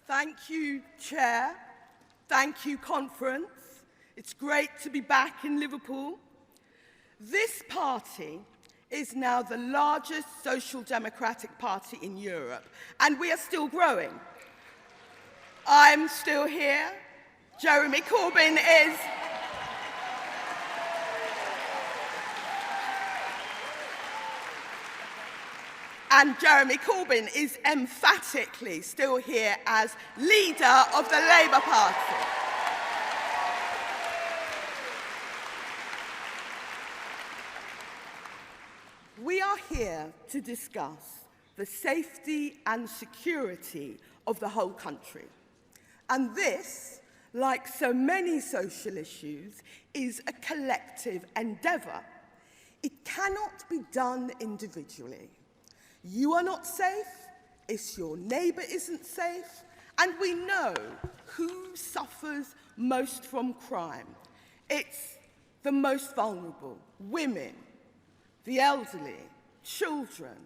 Thank you, Chair. Thank you, Conference. It's great to be back in Liverpool. This party is now the largest social democratic party in Europe, and we are still growing. I'm still here. Jeremy Corbyn is. And Jeremy Corbyn is emphatically still here as leader of the Labour Party. We are here to discuss the safety and security of the whole country. And this, like so many social issues, is a collective endeavour. It cannot be done individually. You are not safe, if your neighbour isn't safe, and we know who suffers most from crime. It's the most vulnerable: women, the elderly, children,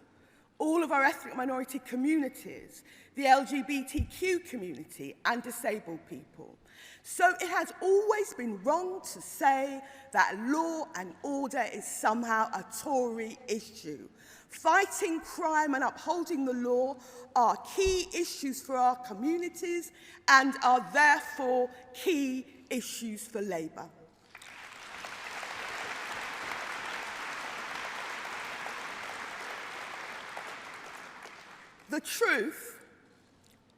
all of our ethnic minority communities, the LGBTQ community, and disabled people. So it has always been wrong to say that law and order is somehow a Tory issue. Fighting crime and upholding the law are key issues for our communities and are therefore key issues for Labour. The truth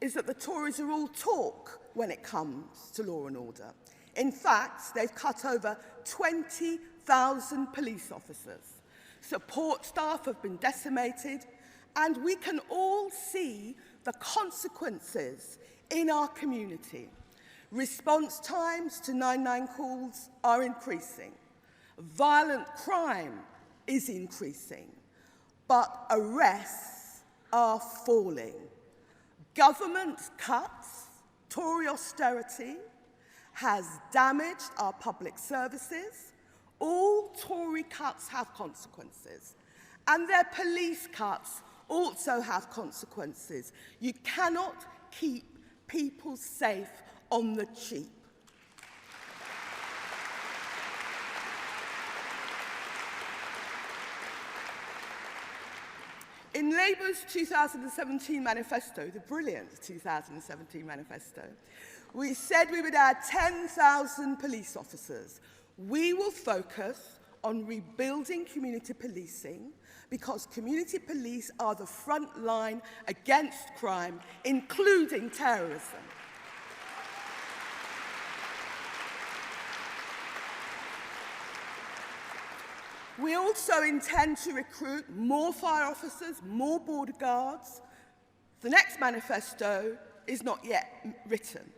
is that the Tories are all talk when it comes to law and order. In fact, they've cut over 20,000 police officers. Support staff have been decimated, and we can all see the consequences in our community. Response times to 999 calls are increasing. Violent crime is increasing, but arrests are falling. Government cuts, Tory austerity, has damaged our public services. All Tory cuts have consequences, and their police cuts also have consequences. You cannot keep people safe on the cheap. In Labour's 2017 manifesto, the brilliant 2017 manifesto, we said we would add 10,000 police officers. We will focus on rebuilding community policing because community police are the front line against crime, including terrorism. We also intend to recruit more fire officers, more border guards. The next manifesto is not yet written,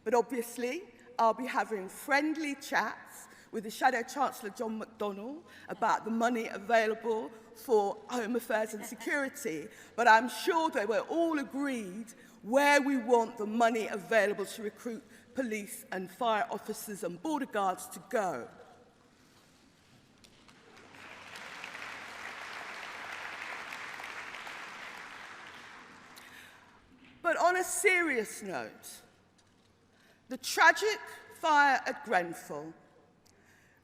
but obviously I'll be having friendly chats with the Shadow Chancellor John McDonnell about the money available for Home Affairs and Security, but I'm sure that we're all agreed where we want the money available to recruit police and fire officers and border guards to go. But on a serious note, the tragic fire at Grenfell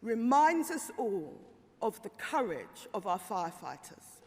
reminds us all of the courage of our firefighters.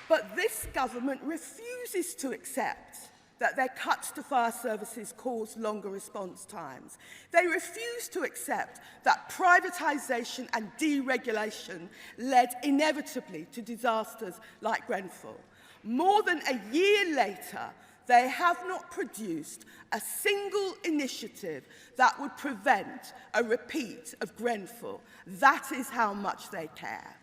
But this government refuses to accept that their cuts to fire services cause longer response times. They refuse to accept that privatisation and deregulation led inevitably to disasters like Grenfell. More than a year later, they have not produced a single initiative that would prevent a repeat of Grenfell. That is how much they care.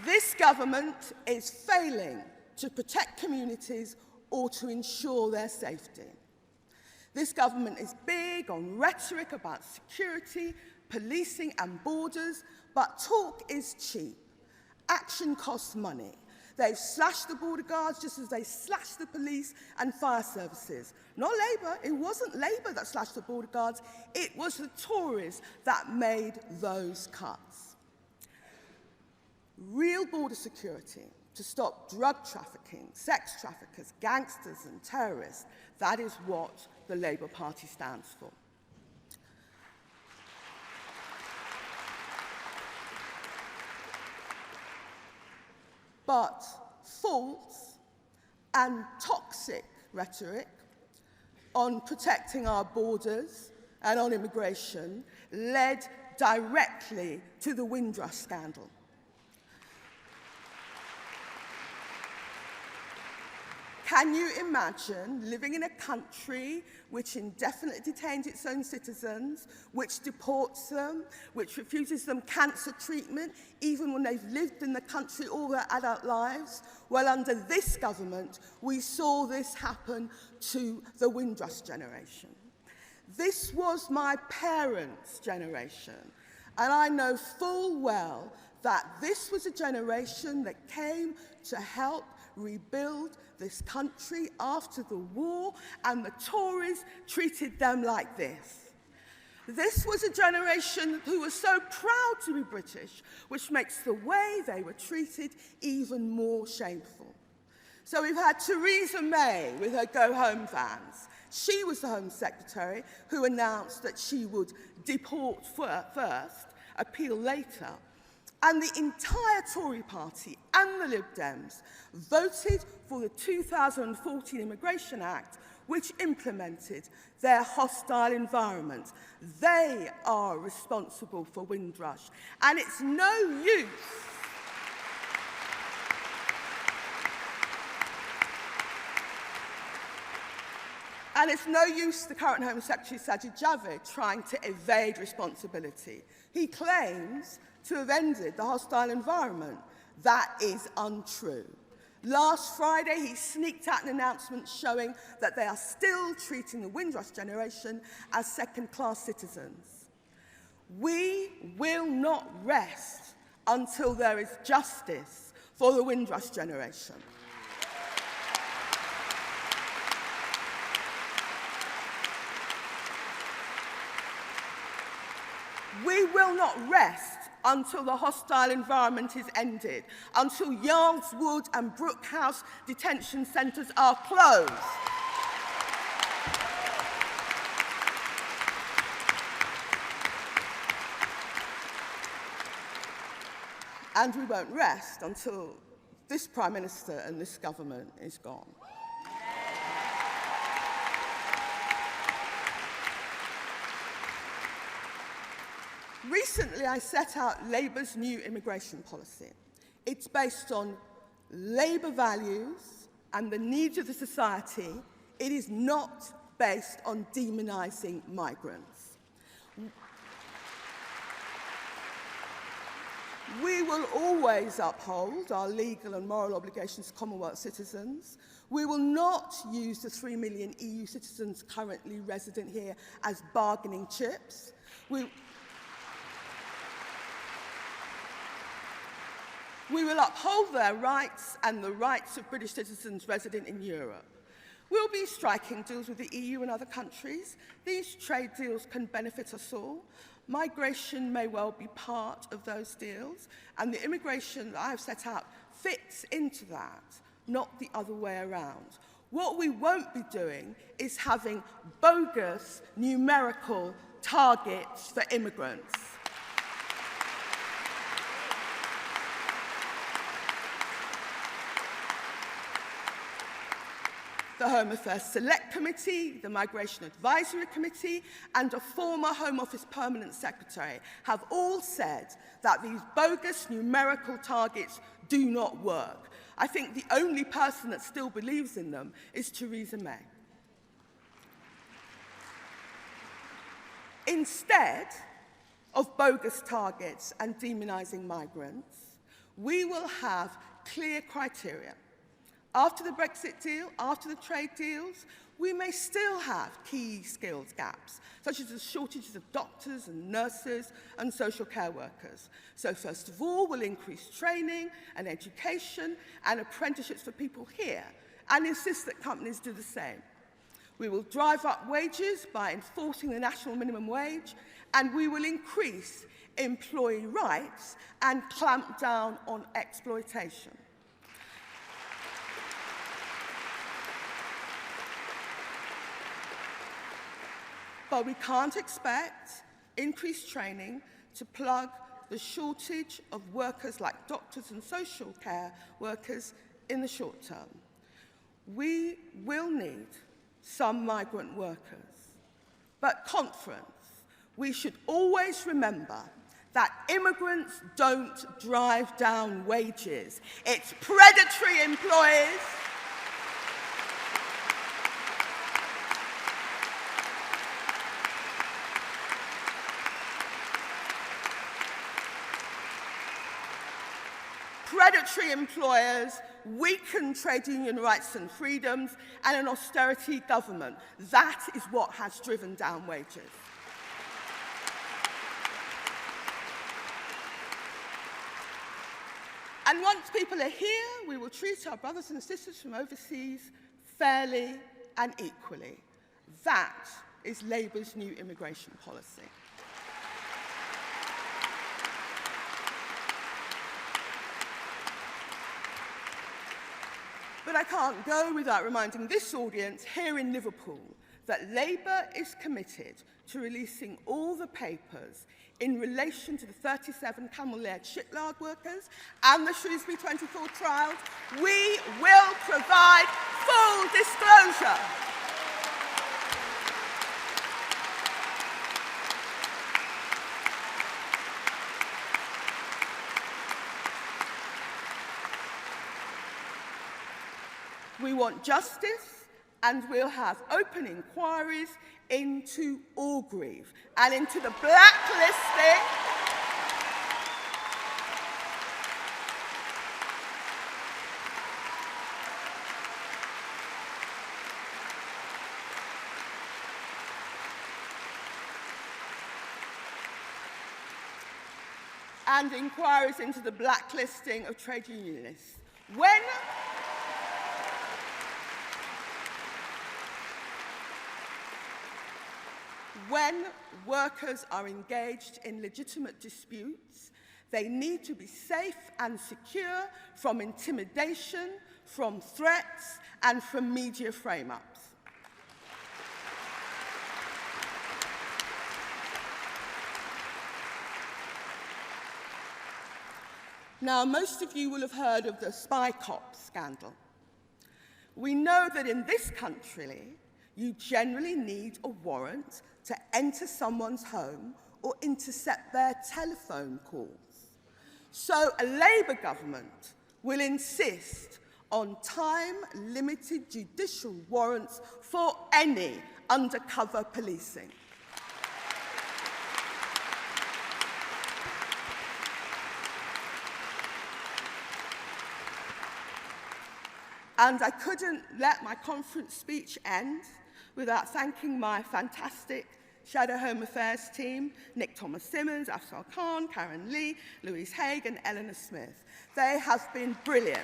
This government is failing to protect communities or to ensure their safety. This government is big on rhetoric about security, policing and borders, but talk is cheap. Action costs money. They've slashed the border guards just as they slashed the police and fire services. Not Labour. It wasn't Labour that slashed the border guards. It was the Tories that made those cuts. Real border security to stop drug trafficking, sex traffickers, gangsters and terrorists, that is what the Labour Party stands for. But false and toxic rhetoric on protecting our borders and on immigration led directly to the Windrush scandal. Can you imagine living in a country which indefinitely detains its own citizens, which deports them, which refuses them cancer treatment, even when they've lived in the country all their adult lives? Well, under this government, we saw this happen to the Windrush generation. This was my parents' generation, and I know full well that this was a generation that came to help rebuild this country after the war, and the Tories treated them like this. This was a generation who was so proud to be British, which makes the way they were treated even more shameful. So we've had Theresa May with her Go Home vans. She was the Home Secretary who announced that she would deport first, appeal later. And the entire Tory party and the Lib Dems voted for the 2014 Immigration Act, which implemented their hostile environment. They are responsible for Windrush. And it's no use the current Home Secretary Sajid Javid trying to evade responsibility. He claims to have ended the hostile environment. That is untrue. Last Friday, he sneaked out an announcement showing that they are still treating the Windrush generation as second-class citizens. We will not rest until there is justice for the Windrush generation. We will not rest until the hostile environment is ended, until Yards Wood and Brook House detention centres are closed. And we won't rest until this Prime Minister and this government is gone. Recently, I set out Labour's new immigration policy. It's based on Labour values and the needs of the society. It is not based on demonising migrants. We will always uphold our legal and moral obligations to Commonwealth citizens. We will not use the 3 million EU citizens currently resident here as bargaining chips. We will uphold their rights and the rights of British citizens resident in Europe. We'll be striking deals with the EU and other countries. These trade deals can benefit us all. Migration may well be part of those deals, and the immigration that I have set out fits into that, not the other way around. What we won't be doing is having bogus numerical targets for immigrants. The Home Affairs Select Committee, the Migration Advisory Committee, and a former Home Office Permanent Secretary have all said that these bogus numerical targets do not work. I think the only person that still believes in them is Theresa May. Instead of bogus targets and demonising migrants, we will have clear criteria. After the Brexit deal, after the trade deals, we may still have key skills gaps, such as the shortages of doctors and nurses and social care workers. So first of all, we'll increase training and education and apprenticeships for people here and insist that companies do the same. We will drive up wages by enforcing the national minimum wage, and we will increase employee rights and clamp down on exploitation. But we can't expect increased training to plug the shortage of workers like doctors and social care workers in the short term. We will need some migrant workers. But conference, we should always remember that immigrants don't drive down wages. It's predatory employers weaken trade union rights and freedoms, and an austerity government. That is what has driven down wages. And once people are here, we will treat our brothers and sisters from overseas fairly and equally. That is Labour's new immigration policy. But I can't go without reminding this audience here in Liverpool that Labour is committed to releasing all the papers in relation to the 37 Camel-Laird shipyard workers and the Shrewsbury 24 trials. We will provide full disclosure. We want justice, and we'll have open inquiries into Orgreave and into the blacklisting of trade unionists. When workers are engaged in legitimate disputes, they need to be safe and secure from intimidation, from threats, and from media frame-ups. Now, most of you will have heard of the spy cop scandal. We know that in this country, you generally need a warrant to enter someone's home or intercept their telephone calls. So a Labour government will insist on time-limited judicial warrants for any undercover policing. And I couldn't let my conference speech end without thanking my fantastic Shadow Home Affairs team, Nick Thomas-Simmons, Afsal Khan, Karen Lee, Louise Haig, and Eleanor Smith. They have been brilliant.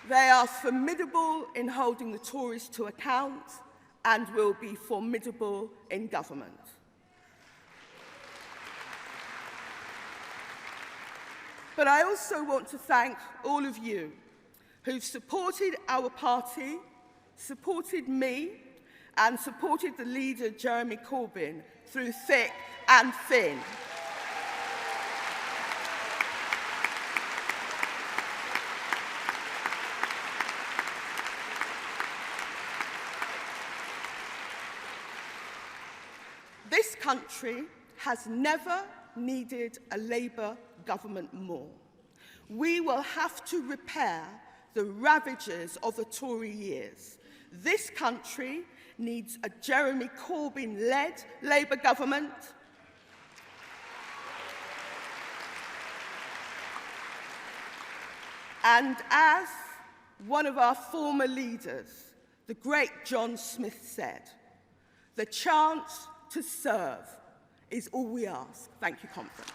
They are formidable in holding the Tories to account and will be formidable in government. But I also want to thank all of you who've supported our party, supported me, and supported the leader, Jeremy Corbyn, through thick and thin. This country has never needed a Labour government more. We will have to repair the ravages of the Tory years. This country needs a Jeremy Corbyn-led Labour government And as one of our former leaders, the great John Smith, said, the chance to serve is all we ask. Thank you, Conference.